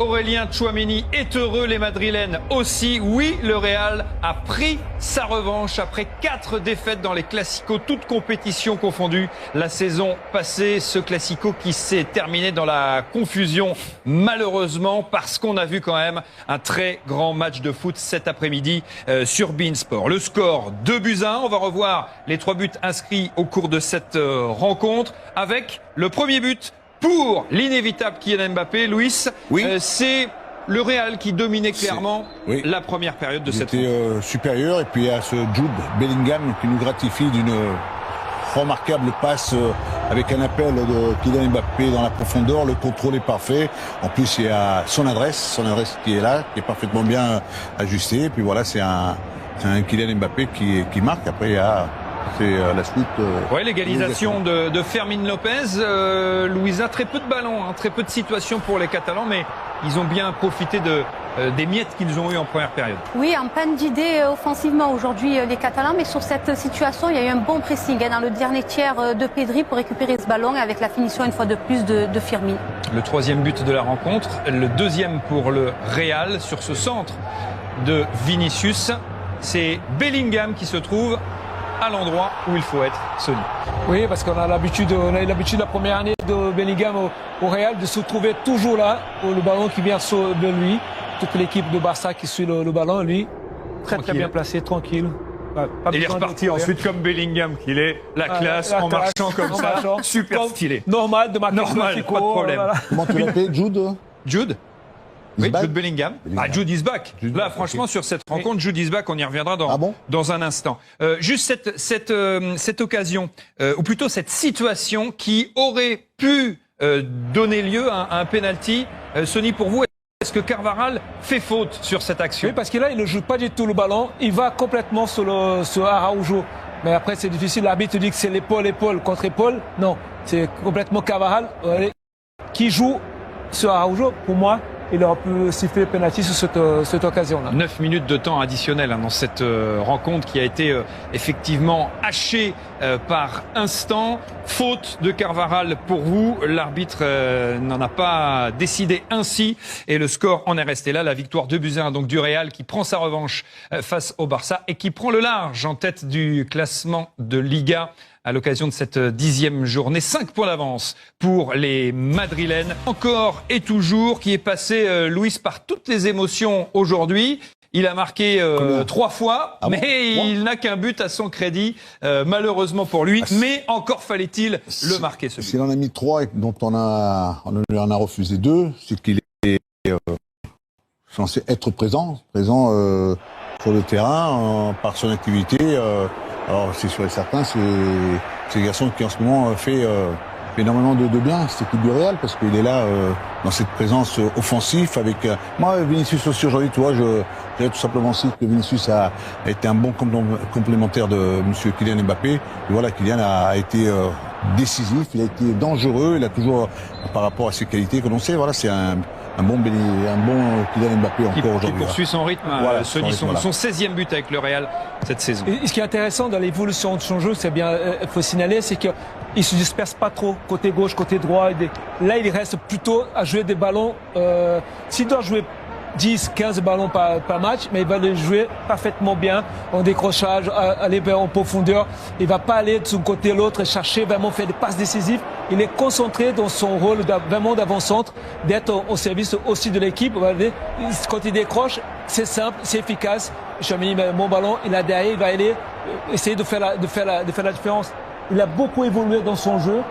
Aurélien Tchouaméni est heureux, les Madrilènes aussi. Oui, le Real a pris sa revanche après 4 défaites dans les Classicos, toutes compétitions confondues. La saison passée, ce Classico qui s'est terminé dans la confusion, malheureusement, parce qu'on a vu quand même un très grand match de foot cet après-midi sur beIN Sport. Le score 2-1. On va revoir les 3 buts inscrits au cours de cette rencontre avec le premier but pour l'inévitable Kylian Mbappé. Luis, oui. C'est le Real qui dominait clairement la première période de cette rencontre. Il était supérieur, et puis il y a ce Jude Bellingham qui nous gratifie d'une remarquable passe avec un appel de Kylian Mbappé dans la profondeur. Le contrôle est parfait. En plus, il y a son adresse qui est là, qui est parfaitement bien ajustée. Et puis voilà, c'est un Kylian Mbappé qui marque. Après, il y a la suite. Oui, l'égalisation de Fermín López. Louisa, très peu de ballons, très peu de situations pour les Catalans, mais ils ont bien profité des miettes qu'ils ont eues en première période. Oui, en panne d'idées offensivement aujourd'hui les Catalans, mais sur cette situation, il y a eu un bon pressing dans le dernier tiers de Pedri pour récupérer ce ballon avec la finition une fois de plus de Fermín. Le 3e but de la rencontre, le 2e pour le Real sur ce centre de Vinicius. C'est Bellingham qui se trouve à l'endroit où il faut être, Sony. Oui, parce qu'on a l'habitude la première année de Bellingham au Real de se trouver toujours là, où le ballon qui vient de lui. Toute l'équipe de Barça qui suit le ballon, lui, très bien placé, tranquille. Il est reparti ensuite comme Bellingham qu'il est, la classe, en marchant comme ça, super stylé. Normal, de ma normal, pas de problème. Voilà. Comment tu l'appelles, Jude? Jude? Oui, Jude Bellingham. Jude is back. Là, franchement, okay. Sur cette rencontre, Jude is back, on y reviendra dans un instant. Juste cette occasion, ou plutôt cette situation qui aurait pu donner lieu à un penalty. Sony, pour vous, est-ce que Carvajal fait faute sur cette action? Oui, parce que là, il ne joue pas du tout le ballon. Il va complètement sur Araujo. Mais après, c'est difficile. L'arbitre dit que c'est l'épaule contre épaule. Non, c'est complètement Carvajal qui joue sur Araujo. Pour moi, il aurait pu siffler penalty sur cette occasion-là. 9 minutes de temps additionnel dans cette rencontre qui a été effectivement hachée par instant. Faute de Carvajal pour vous. L'arbitre n'en a pas décidé ainsi et le score en est resté là. La victoire 2-1 donc du Real qui prend sa revanche face au Barça et qui prend le large en tête du classement de Liga à l'occasion de cette 10e journée. 5 points d'avance pour les Madrilènes. Encore et toujours, qui est passé, Luis, par toutes les émotions aujourd'hui. Il a marqué 3 fois, mais il n'a qu'un but à son crédit, malheureusement pour lui. Mais encore fallait-il le marquer, ce but. S'il en a mis 3 et dont on lui en a refusé 2, c'est qu'il est censé être présent sur le terrain par son activité. Alors c'est sûr et certain, c'est un garçon qui en ce moment fait énormément de bien, cette équipe du Real, parce qu'il est là dans cette présence offensive avec moi, Vinicius aussi aujourd'hui, tu vois, je dirais tout simplement aussi que Vinicius a été un bon complémentaire de monsieur Kylian Mbappé. Et voilà, Kylian a été décisif, il a été dangereux, il a toujours, par rapport à ses qualités que l'on sait, voilà, c'est un bon Kylian Mbappé encore aujourd'hui. Qui poursuit son rythme, voilà, son 16e but avec le Real cette saison. Et ce qui est intéressant dans l'évolution de son jeu, c'est bien, il faut signaler, c'est qu'il ne se disperse pas trop, côté gauche, côté droit. Là, il reste plutôt à jouer des ballons. S'il doit jouer 10, 15 ballons par match, mais il va les jouer parfaitement bien en décrochage, aller vers en profondeur. Il va pas aller d'un côté à l'autre et chercher vraiment faire des passes décisives. Il est concentré dans son rôle vraiment d'avant-centre, d'être au service aussi de l'équipe. Quand il décroche, c'est simple, c'est efficace. Tchouaméni met mon ballon, il a derrière, il va aller essayer de faire la différence. Il a beaucoup évolué dans son jeu.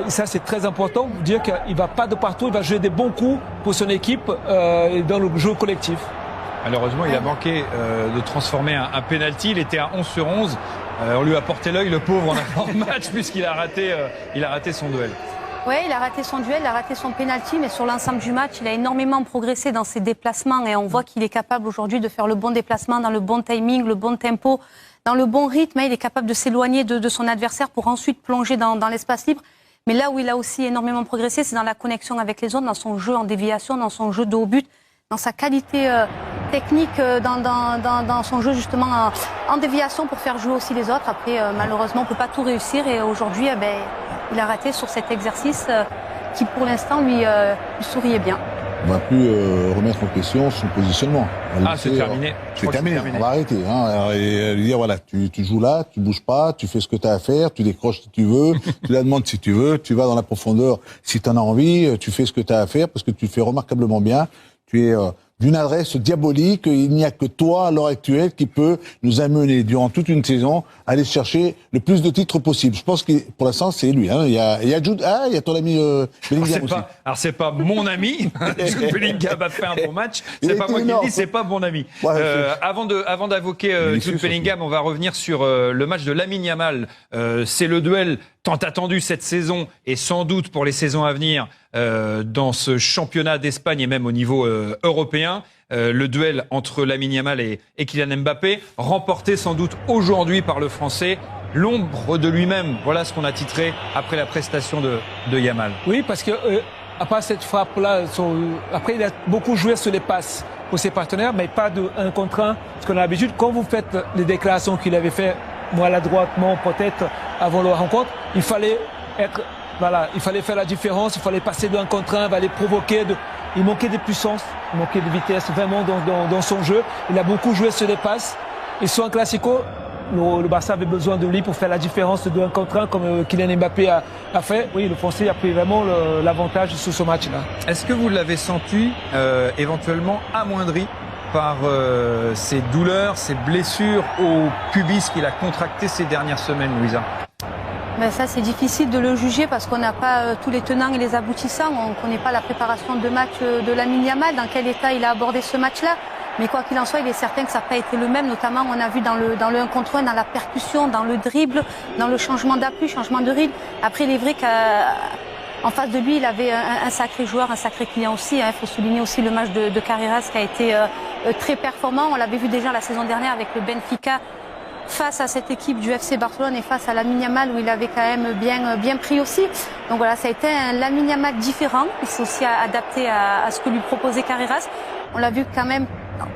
Et ça, c'est très important. Dire qu'il ne va pas de partout, il va jouer des bons coups pour son équipe dans le jeu collectif. Malheureusement, il a manqué de transformer un penalty. Il était à 11 sur 11. On lui a porté l'œil, le pauvre, en avant de match, puisqu'il a raté son duel. Oui, il a raté son duel, il a raté son penalty, mais sur l'ensemble du match, il a énormément progressé dans ses déplacements et on voit qu'il est capable aujourd'hui de faire le bon déplacement dans le bon timing, le bon tempo, dans le bon rythme. Il est capable de s'éloigner de son adversaire pour ensuite plonger dans l'espace libre. Mais là où il a aussi énormément progressé, c'est dans la connexion avec les autres, dans son jeu en déviation, dans son jeu de haut but, dans sa qualité technique, dans son jeu justement en déviation pour faire jouer aussi les autres. Après, malheureusement, on ne peut pas tout réussir et aujourd'hui, il a raté sur cet exercice qui, pour l'instant, lui souriait bien. On va plus remettre en question son positionnement. C'est terminé. C'est terminé. On va arrêter. Hein, et lui dire voilà, tu joues là, tu bouges pas, tu fais ce que tu as à faire, tu décroches si tu veux, tu la demandes si tu veux, tu vas dans la profondeur si tu en as envie, tu fais ce que tu as à faire parce que tu le fais remarquablement bien. Tu es d'une adresse diabolique. Il n'y a que toi, à l'heure actuelle, qui peut nous amener, durant toute une saison, à aller chercher le plus de titres possible. Je pense que, pour l'instant, c'est lui. Hein. Il y a Jude, il y a ton ami Bellingham aussi. Alors, c'est pas mon ami. Jude Bellingham a fait un bon match. C'est pas moi qui le dis, c'est pas mon ami. Ouais, avant d'évoquer Jude Bellingham, on va revenir sur le match de Lamine Yamal. C'est le duel tant attendu cette saison et sans doute pour les saisons à venir dans ce championnat d'Espagne et même au niveau européen. Le duel entre Lamine Yamal et Kylian Mbappé, remporté sans doute aujourd'hui par le Français, l'ombre de lui-même. Voilà ce qu'on a titré après la prestation de Yamal. Oui, parce que à part cette frappe-là, après il a beaucoup joué sur les passes pour ses partenaires, mais pas de 1 contre 1. Parce qu'on a l'habitude, quand vous faites les déclarations qu'il avait fait maladroitement peut-être avant la rencontre, il fallait faire la différence, il fallait passer de 1 contre 1, il fallait provoquer. Il manquait de puissance, il manquait de vitesse vraiment dans son jeu. Il a beaucoup joué sur les passes. Et sur un classico, le Barça avait besoin de lui pour faire la différence de 1 contre 1 comme Kylian Mbappé a fait. Oui, le Français a pris vraiment l'avantage sur ce match-là. Est-ce que vous l'avez senti éventuellement amoindri par ces douleurs, ces blessures au pubis qu'il a contracté ces dernières semaines, Louisa? Ben ça, c'est difficile de le juger parce qu'on n'a pas tous les tenants et les aboutissants. On ne connaît pas la préparation de match de Lamine Yamal, dans quel état il a abordé ce match-là. Mais quoi qu'il en soit, il est certain que ça n'a pas été le même. Notamment, on a vu dans le 1 contre 1, dans la percussion, dans le dribble, dans le changement d'appui, changement de rythme. Après, il est vrai qu'en face de lui, il avait un sacré joueur, un sacré client aussi. Il faut souligner aussi le match de Carreras qui a été très performant. On l'avait vu déjà la saison dernière avec le Benfica, face à cette équipe du FC Barcelone et face à Lamine Yamal où il avait quand même bien pris aussi. Donc voilà, ça a été un Lamine Yamal différent. Il s'est aussi adapté à ce que lui proposait Carreras. On l'a vu quand même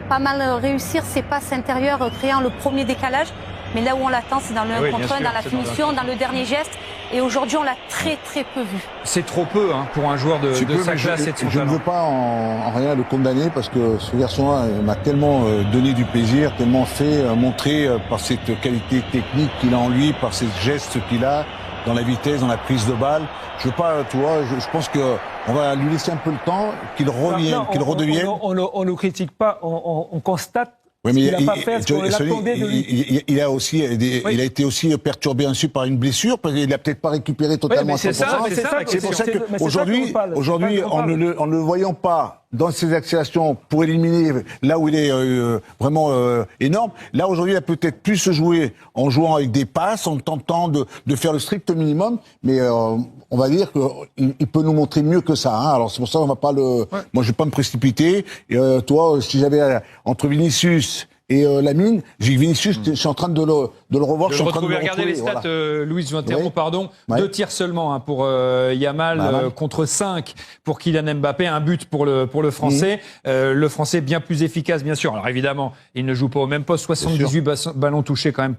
pas mal réussir ses passes intérieures, créant le premier décalage. Mais là où on l'attend, c'est dans le 1 contre 1, dans la finition, dans le dernier geste. Et aujourd'hui, on l'a très peu vu. C'est trop peu pour un joueur de sa classe et de son talent. Je ne veux pas en rien le condamner parce que ce garçon-là m'a tellement donné du plaisir, tellement fait montrer par cette qualité technique qu'il a en lui, par ces gestes qu'il a, dans la vitesse, dans la prise de balle. Je veux pas, tu vois, je pense que on va lui laisser un peu le temps, qu'il revienne, qu'il redevienne. On ne critique pas, on constate. Oui, mais il n'a pas fait ce qu'on l'attendait de lui. Il a été aussi perturbé ensuite par une blessure, parce qu'il n'a peut-être pas récupéré totalement. Oui, mais c'est pour ça qu'aujourd'hui, en ne le voyant pas dans ses accélérations pour éliminer là où il est vraiment énorme, là aujourd'hui il a peut-être pu se jouer en jouant avec des passes, en tentant de faire le strict minimum, mais on va dire qu'il peut nous montrer mieux que ça. Hein. Alors c'est pour ça qu'on va pas le. Ouais. Moi je vais pas me précipiter. Toi, si j'avais entre Vinicius et Lamine, j'ai Vinicius, je suis en train de le revoir. Je suis en train de le retrouver. Les stats, voilà. Louis, je m'interromps, oui. Pardon. Ouais. 2 tirs seulement pour Yamal contre 5 pour Kylian Mbappé, un but pour le Français. Le Français bien plus efficace, bien sûr. Alors évidemment, il ne joue pas au même poste. 78 ballons touchés quand même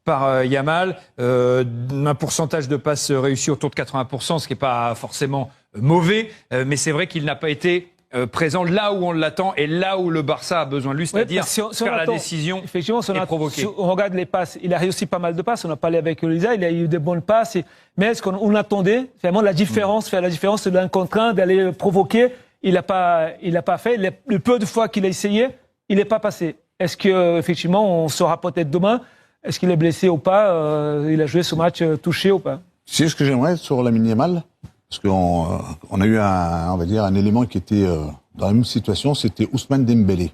par Yamal. Un pourcentage de passes réussies autour de 80%, ce qui n'est pas forcément mauvais. Mais c'est vrai qu'il n'a pas été présent là où on l'attend et là où le Barça a besoin de lui, c'est-à-dire faire la décision et provoquer. On regarde les passes, il a réussi pas mal de passes, on a parlé avec Lisa, il a eu des bonnes passes, mais est-ce qu'on attendait vraiment la différence, faire la différence de 1 contre 1, d'aller provoquer, il n'a pas fait, le peu de fois qu'il a essayé, il n'est pas passé. Est-ce que effectivement on saura peut-être demain, est-ce qu'il est blessé ou pas, il a joué ce match touché ou pas? C'est ce que j'aimerais sur Lamine Yamal. Parce qu'on a eu un élément qui était dans la même situation, c'était Ousmane Dembélé.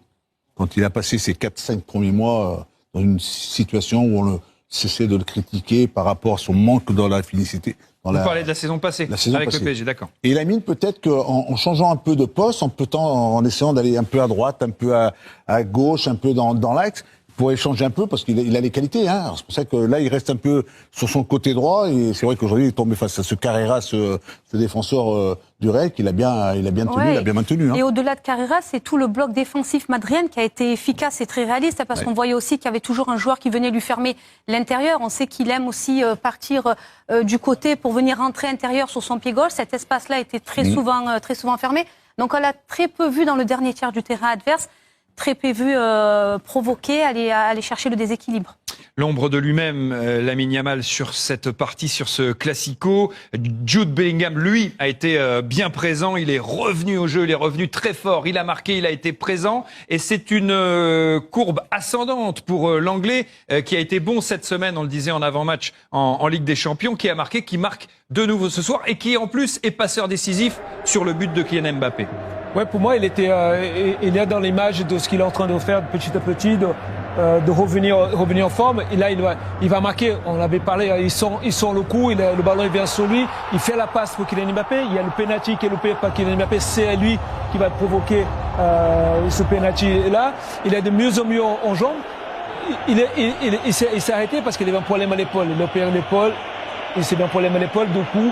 Quand il a passé ses 4-5 premiers mois dans une situation où on cessait de le critiquer par rapport à son manque dans la félicité. Vous parlez de la saison passée, avec le PSG, d'accord. Et Lamine, peut-être qu'en changeant un peu de poste, en essayant d'aller un peu à droite, un peu à gauche, un peu dans l'axe, pour échanger un peu, parce qu'il a les qualités. Hein. C'est pour ça que là, il reste un peu sur son côté droit. Et c'est vrai qu'aujourd'hui, il est tombé face à ce Carreras, ce défenseur du Real, qu'il a bien tenu, il a bien maintenu. Hein. Et au-delà de Carreras, c'est tout le bloc défensif madrilène qui a été efficace et très réaliste, parce qu'on voyait aussi qu'il y avait toujours un joueur qui venait lui fermer l'intérieur. On sait qu'il aime aussi partir du côté pour venir rentrer intérieur sur son pied gauche. Cet espace-là était très souvent fermé. Donc on l'a très peu vu dans le dernier tiers du terrain adverse, très peu vu provoquer, aller chercher le déséquilibre. L'ombre de lui-même, Lamine Yamal, sur cette partie, sur ce classico. Jude Bellingham, lui, a été bien présent. Il est revenu au jeu, il est revenu très fort. Il a marqué, il a été présent. Et c'est une courbe ascendante pour l'Anglais, qui a été bon cette semaine, on le disait en avant-match en Ligue des Champions, qui a marqué, qui marque de nouveau ce soir et qui, en plus, est passeur décisif sur le but de Kylian Mbappé. Ouais, pour moi, il est dans l'image de ce qu'il est en train de faire petit à petit, de revenir en forme. Et là, il va marquer. On avait parlé. Il sent le coup. Le ballon il vient sur lui. Il fait la passe pour Kylian Mbappé. Il y a le penalty qui est loupé par Kylian Mbappé. C'est lui qui va provoquer ce penalty là. Il est de mieux en mieux en jambes. Il s'est arrêté parce qu'il avait un problème à l'épaule. Il a opéré l'épaule. Il s'est bien un problème à l'épaule. Du coup.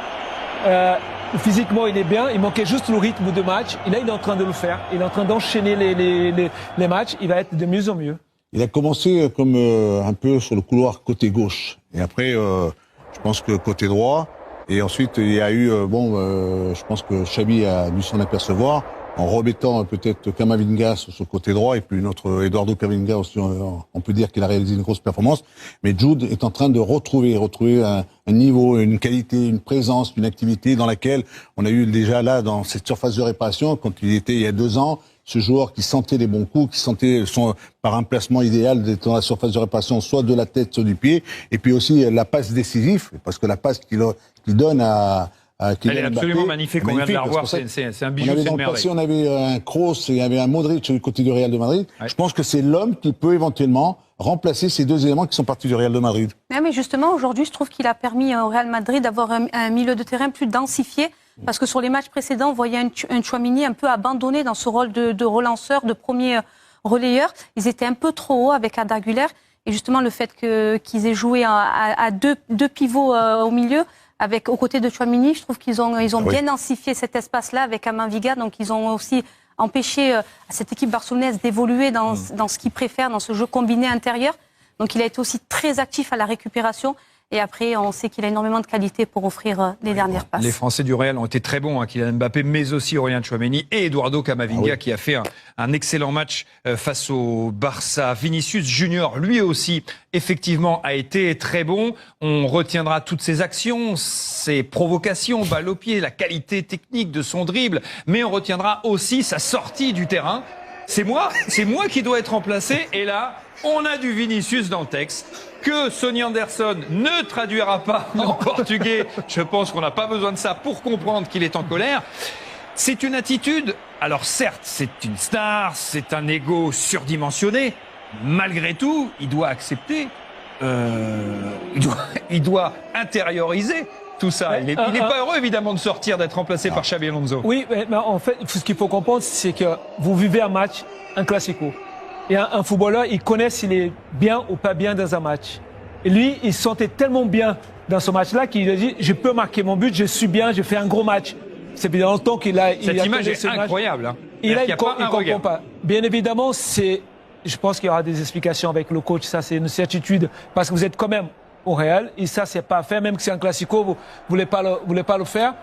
Physiquement, il est bien. Il manquait juste le rythme de match. Et là, il est en train de le faire. Il est en train d'enchaîner les matchs. Il va être de mieux en mieux. Il a commencé comme un peu sur le couloir côté gauche. Et après, je pense que côté droit. Et ensuite, il y a eu, je pense que Xabi a dû s'en apercevoir en remettant peut-être Camavinga sur ce côté droit et puis notre Eduardo Camavinga aussi, on peut dire qu'il a réalisé une grosse performance. Mais Jude est en train de retrouver un niveau, une qualité, une présence, une activité dans laquelle on a eu déjà là dans cette surface de réparation quand il était il y a 2 ans. Ce joueur qui sentait les bons coups, qui sentait par un placement idéal d'être dans la surface de réparation, soit de la tête, soit du pied, et puis aussi la passe décisive, parce que la passe qu'il donne à elle est absolument magnifique, on vient de la revoir, c'est un bijou, c'est une merveille. On avait un Kroos et il y avait un Modric du côté du Real de Madrid. Ouais. Je pense que c'est l'homme qui peut éventuellement remplacer ces 2 éléments qui sont partis du Real de Madrid. Mais justement, aujourd'hui, je trouve qu'il a permis au Real Madrid d'avoir un milieu de terrain plus densifié. Parce que sur les matchs précédents, on voyait un Tchouaméni un peu abandonné dans ce rôle de relanceur, de premier relayeur. Ils étaient un peu trop hauts avec Arda Güler. Et justement, le fait qu'ils aient joué à deux pivots au milieu, aux côtés de Tchouaméni, je trouve qu'ils ont bien densifié cet espace-là avec Camavinga. Donc, ils ont aussi empêché à cette équipe barcelonaise d'évoluer dans ce qu'ils préfèrent, dans ce jeu combiné intérieur. Donc, il a été aussi très actif à la récupération. Et après, on sait qu'il a énormément de qualité pour offrir les dernières passes. Les Français du Real ont été très bons, Kylian Mbappé, mais aussi Aurélien Tchouaméni et Eduardo Camavinga qui a fait un excellent match face au Barça. Vinicius Junior, lui aussi, effectivement, a été très bon. On retiendra toutes ses actions, ses provocations, balles au pied, la qualité technique de son dribble, mais on retiendra aussi sa sortie du terrain. C'est moi qui dois être remplacé. Et là, on a du Vinicius dans le texte que Sonny Anderson ne traduira pas en portugais. Je pense qu'on n'a pas besoin de ça pour comprendre qu'il est en colère. C'est une attitude. Alors certes, c'est une star, c'est un ego surdimensionné. Malgré tout, il doit accepter. Il doit intérioriser tout ça. Il n'est pas heureux, évidemment, de sortir, d'être remplacé par Xabi Alonso. Oui, mais en fait, ce qu'il faut comprendre, c'est que vous vivez un match, un classico. Et un footballeur, il connaît s'il est bien ou pas bien dans un match. Et lui, il se sentait tellement bien dans ce match-là qu'il a dit, je peux marquer mon but, je suis bien, j'ai fait un gros match. C'est bien longtemps qu'il a... Cette image est incroyable. Hein. Et là, il ne comprend pas. Bien évidemment, je pense qu'il y aura des explications avec le coach. Ça, c'est une certitude. Parce que vous êtes quand même au Real. Et ça, c'est pas fait. Même si c'est un classico, vous voulez pas le faire.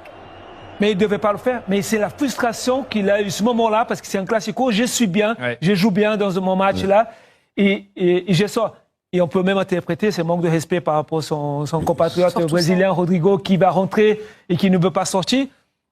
Mais il ne devait pas le faire. Mais c'est la frustration qu'il a eu ce moment-là, parce que c'est un classico, je suis bien, je joue bien dans mon match-là, et je sors. Et on peut même interpréter ce manque de respect par rapport à son compatriote brésilien Rodrigo, qui va rentrer et qui ne veut pas sortir.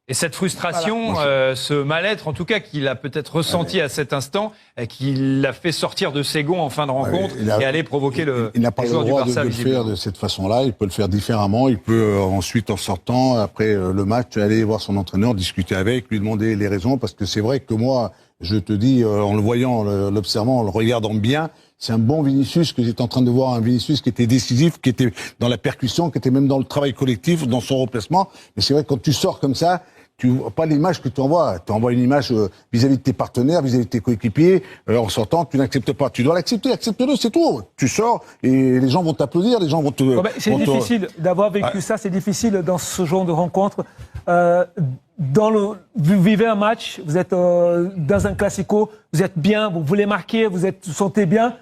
Et cette frustration, ce mal-être, en tout cas, qu'il a peut-être ressenti à cet instant, qui l'a fait sortir de ses gonds en fin de rencontre et aller provoquer il n'a pas le droit de le faire de cette façon-là. Il peut le faire différemment. Il peut ensuite, en sortant, après le match, aller voir son entraîneur, discuter avec, lui demander les raisons. Parce que c'est vrai que moi, je te dis, en le voyant, l'observant, en le regardant bien, c'est un bon Vinicius que j'étais en train de voir, un Vinicius qui était décisif, qui était dans la percussion, qui était même dans le travail collectif, dans son replacement. Mais c'est vrai que quand tu sors comme ça, tu vois pas l'image que tu envoies. Tu envoies une image vis-à-vis de tes partenaires, vis-à-vis de tes coéquipiers. En sortant, tu n'acceptes pas. Tu dois l'accepter. Accepte-le, c'est tout. Tu sors et les gens vont t'applaudir, les gens vont te... c'est difficile d'avoir vécu ça. C'est difficile dans ce genre de rencontre. Vous vivez un match, vous êtes dans un classico, vous êtes bien, vous voulez marquer, vous sentez bien.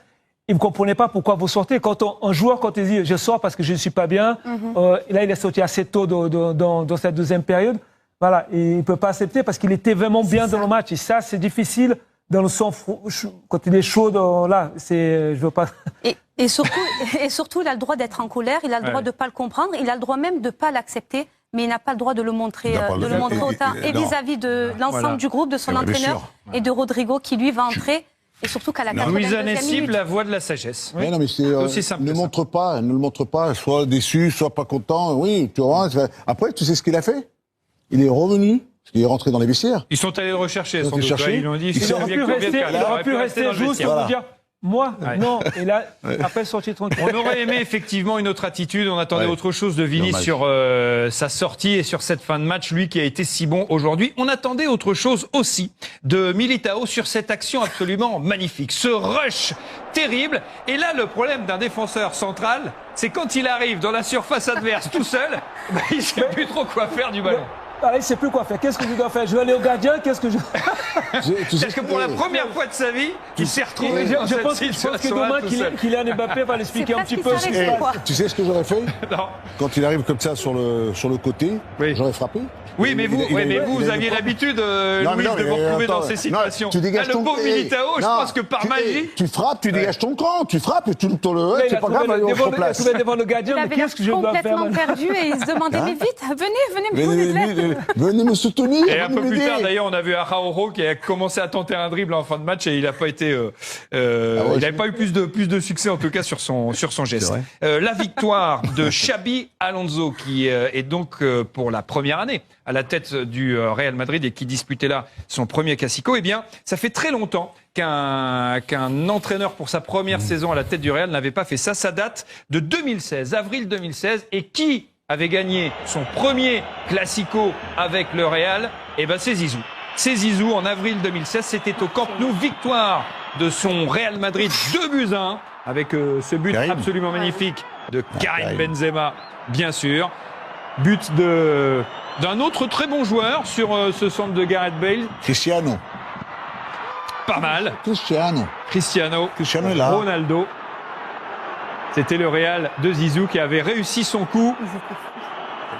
Et vous ne comprenez pas pourquoi vous sortez. Quand un joueur, quand il dit « je sors parce que je ne suis pas bien et là, il est sorti assez tôt dans cette deuxième période. Voilà, et il peut pas accepter parce qu'il était vraiment bien dans le match. Et ça, c'est difficile dans le sang quand il est chaud. Là, je veux pas. Et surtout, il a le droit d'être en colère. Il a le droit de pas le comprendre. Il a le droit même de pas l'accepter. Mais il n'a pas le droit de le montrer, autant. Et vis-à-vis de l'ensemble du groupe, de son entraîneur et de Rodrigo qui lui va entrer. Et surtout qu'à la 82e minute. La voix de la sagesse. Oui. Non, mais c'est aussi simple. Ne le montre pas, soit déçu, soit pas content. Oui, tu vois. Après, tu sais ce qu'il a fait? Il est revenu. Parce qu'il est rentré dans les vestiaires. Ils sont allés le rechercher. Ils l'ont dit. Il aurait pu rester juste pour dire. Moi, non. Et là, après, sorti tranquille. On aurait aimé effectivement une autre attitude. On attendait autre chose de Vini sur sa sortie et sur cette fin de match, lui qui a été si bon aujourd'hui. On attendait autre chose aussi de Militao sur cette action absolument magnifique. Ce rush terrible. Et là, le problème d'un défenseur central, c'est quand il arrive dans la surface adverse tout seul, il ne sait plus trop quoi faire du ballon. Ah, il ne sait plus quoi faire. Qu'est-ce que je dois faire? Je vais aller au gardien? Qu'est-ce que je... Parce que pour la première fois de sa vie, il s'est retrouvé dans cette situation. Je pense que demain, Kylian Mbappé va l'expliquer un petit peu. Tu sais ce que j'aurais fait? Non. Quand il arrive comme ça sur le côté, j'aurais frappé. Oui, mais vous aviez l'habitude, Louis, de vous retrouver dans ces situations. Là, le pauvre Militao, je pense que par magie... Tu frappes, tu dégages ton camp, tu frappes, c'est pas grave, on se replace. Devant le gardien, mais qu'est-ce que je dois faire? Il avait complètement perdu et il se demandait, mais vite, venez, venez me soutenir. Et un peu plus tard, d'ailleurs, on a vu Araujo qui a commencé à tenter un dribble en fin de match et il n'a pas été, il n'avait pas eu plus de succès en tout cas sur son geste. La victoire de Xabi Alonso qui est donc pour la première année à la tête du Real Madrid et qui disputait là son premier Classico, eh bien, ça fait très longtemps qu'un entraîneur pour sa première saison à la tête du Real n'avait pas fait ça. Ça date de 2016, avril 2016. Et qui avait gagné son premier Classico avec le Real? Eh ben, c'est Zizou. C'est Zizou en avril 2016. C'était au Camp Nou. Victoire de son Real Madrid 2-1 avec ce but absolument magnifique de Karim Benzema, bien sûr. But d'un autre très bon joueur sur ce centre de Gareth Bale. Cristiano. Pas mal. Cristiano est là. Ronaldo. C'était le Real de Zizou qui avait réussi son coup.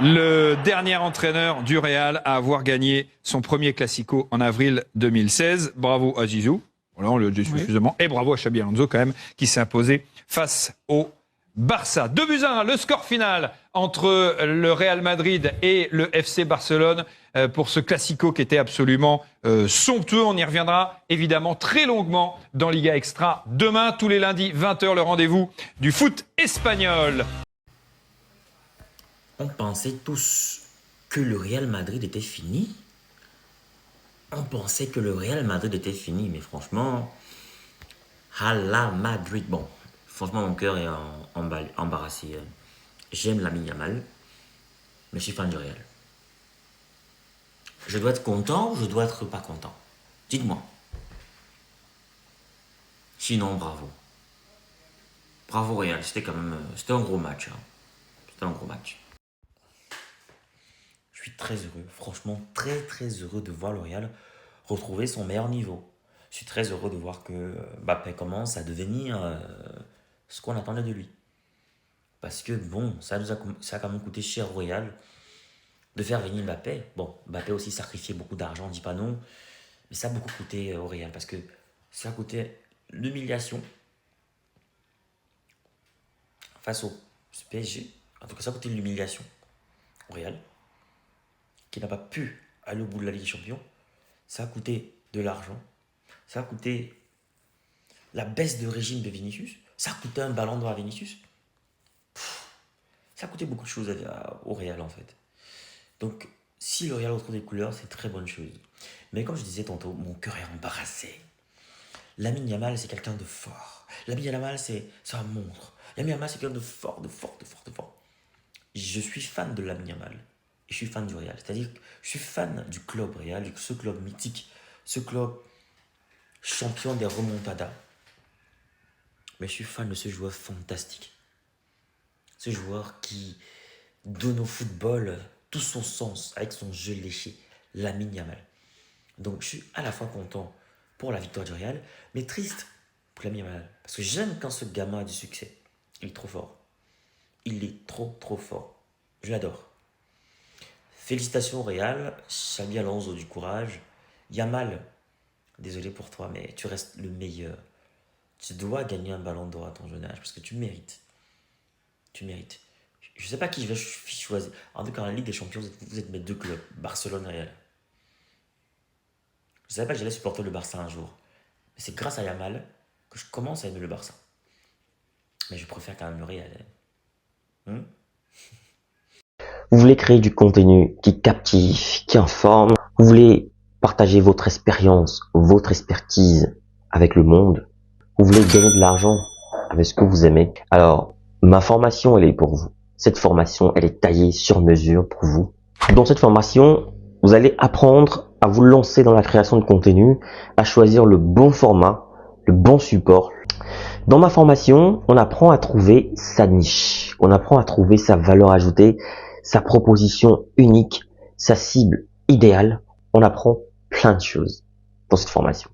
Le dernier entraîneur du Real à avoir gagné son premier Classico en avril 2016. Bravo à Zizou. Voilà, on le dit suffisamment. Et bravo à Xabi Alonso quand même qui s'est imposé face au Barça. 2-1, le score final entre le Real Madrid et le FC Barcelone pour ce Classico qui était absolument somptueux. On y reviendra évidemment très longuement dans Liga Extra. Demain, tous les lundis, 20h, le rendez-vous du foot espagnol. On pensait tous que le Real Madrid était fini. On pensait que le Real Madrid était fini, mais franchement, à la Madrid, bon. Franchement, mon cœur est embarrassé. J'aime Lamine Yamal, mais je suis fan du Real. Je dois être content ou je dois être pas content? Dites-moi. Sinon, bravo. Bravo Real, c'était un gros match. C'était un gros match. Je suis très heureux, franchement très heureux de voir le Real retrouver son meilleur niveau. Je suis très heureux de voir que Mbappé commence à devenir ce qu'on attendait de lui. Parce que bon, ça a quand même coûté cher au Real de faire venir Mbappé. Bon, Mbappé aussi sacrifié beaucoup d'argent, on dit pas non. Mais ça a beaucoup coûté au Real parce que ça a coûté l'humiliation face au PSG. En tout cas, ça a coûté l'humiliation au Real qui n'a pas pu aller au bout de la Ligue des Champions. Ça a coûté de l'argent. Ça a coûté la baisse de régime de Vinicius. Ça a coûté un ballon d'or à Vinicius. Ça a coûté beaucoup de choses au Real en fait. Donc, si le Real retrouve des couleurs, c'est très bonne chose. Mais comme je disais tantôt, mon cœur est embarrassé. Lamine Yamal, c'est quelqu'un de fort. Lamine Yamal, c'est un monstre. Lamine Yamal, c'est quelqu'un de fort. Je suis fan de Lamine Yamal. Et je suis fan du Real. C'est-à-dire que je suis fan du club Real, ce club mythique, ce club champion des remontadas. Mais je suis fan de ce joueur fantastique. Ce joueur qui donne au football tout son sens avec son jeu léché, Lamine Yamal. Donc je suis à la fois content pour la victoire du Real, mais triste pour Lamine Yamal. Parce que j'aime quand ce gamin a du succès. Il est trop fort. Il est trop fort. Je l'adore. Félicitations au Real, Xabi Alonso du courage. Yamal, désolé pour toi, mais tu restes le meilleur. Tu dois gagner un ballon d'or à ton jeune âge parce que tu mérites. Tu mérites. Je sais pas qui je vais choisir. En tout cas, en Ligue des Champions, vous êtes mes deux clubs, Barcelone et Real. Je savais pas que j'allais supporter le Barça un jour. Mais c'est grâce à Yamal que je commence à aimer le Barça. Mais je préfère quand même le Real. Hein. Vous voulez créer du contenu qui captive, qui informe. Vous voulez partager votre expérience, votre expertise avec le monde. Vous voulez gagner de l'argent avec ce que vous aimez. Alors, ma formation, elle est pour vous. Cette formation, elle est taillée sur mesure pour vous. Dans cette formation, vous allez apprendre à vous lancer dans la création de contenu, à choisir le bon format, le bon support. Dans ma formation, on apprend à trouver sa niche, on apprend à trouver sa valeur ajoutée, sa proposition unique, sa cible idéale. On apprend plein de choses dans cette formation.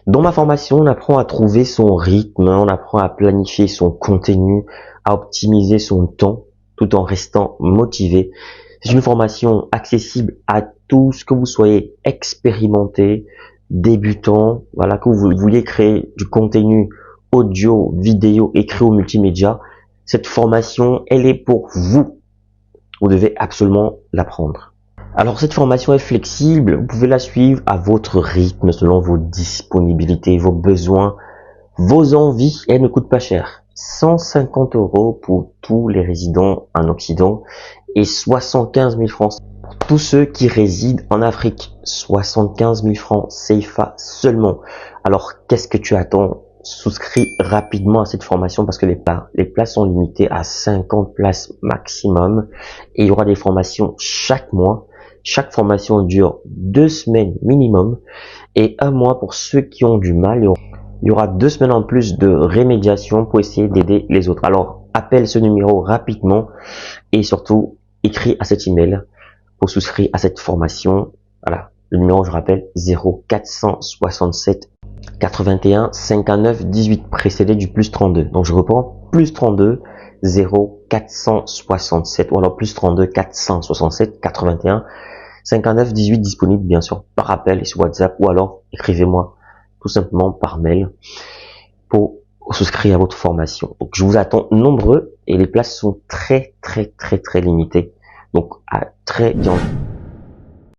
Dans ma formation, on apprend à trouver son rythme, on apprend à planifier son contenu, à optimiser son temps tout en restant motivé. C'est une formation accessible à tous, que vous soyez expérimenté, débutant, voilà, que vous vouliez créer du contenu audio, vidéo, écrit ou multimédia. Cette formation, elle est pour vous. Vous devez absolument l'apprendre. Alors cette formation est flexible, vous pouvez la suivre à votre rythme, selon vos disponibilités, vos besoins, vos envies. Elle ne coûte pas cher. 150 € pour tous les résidents en Occident et 75 000 francs pour tous ceux qui résident en Afrique. 75 000 francs CFA seulement. Alors qu'est-ce que tu attends? Souscris rapidement à cette formation parce que les places sont limitées à 50 places maximum et il y aura des formations chaque mois. Chaque formation dure 2 semaines minimum et 1 mois pour ceux qui ont du mal. Il y aura 2 semaines en plus de rémédiation pour essayer d'aider les autres. Alors, appelle ce numéro rapidement et surtout, écris à cet email pour souscrire à cette formation. Voilà, le numéro, je rappelle, 0467 81 59 18, précédé du plus 32. Donc, je reprends, plus 32 0467 ou alors plus 32 467 81 59 18, disponible bien sûr par appel et sur WhatsApp ou alors écrivez-moi tout simplement par mail pour souscrire à votre formation. Donc je vous attends nombreux et les places sont très limitées. Donc à très bientôt.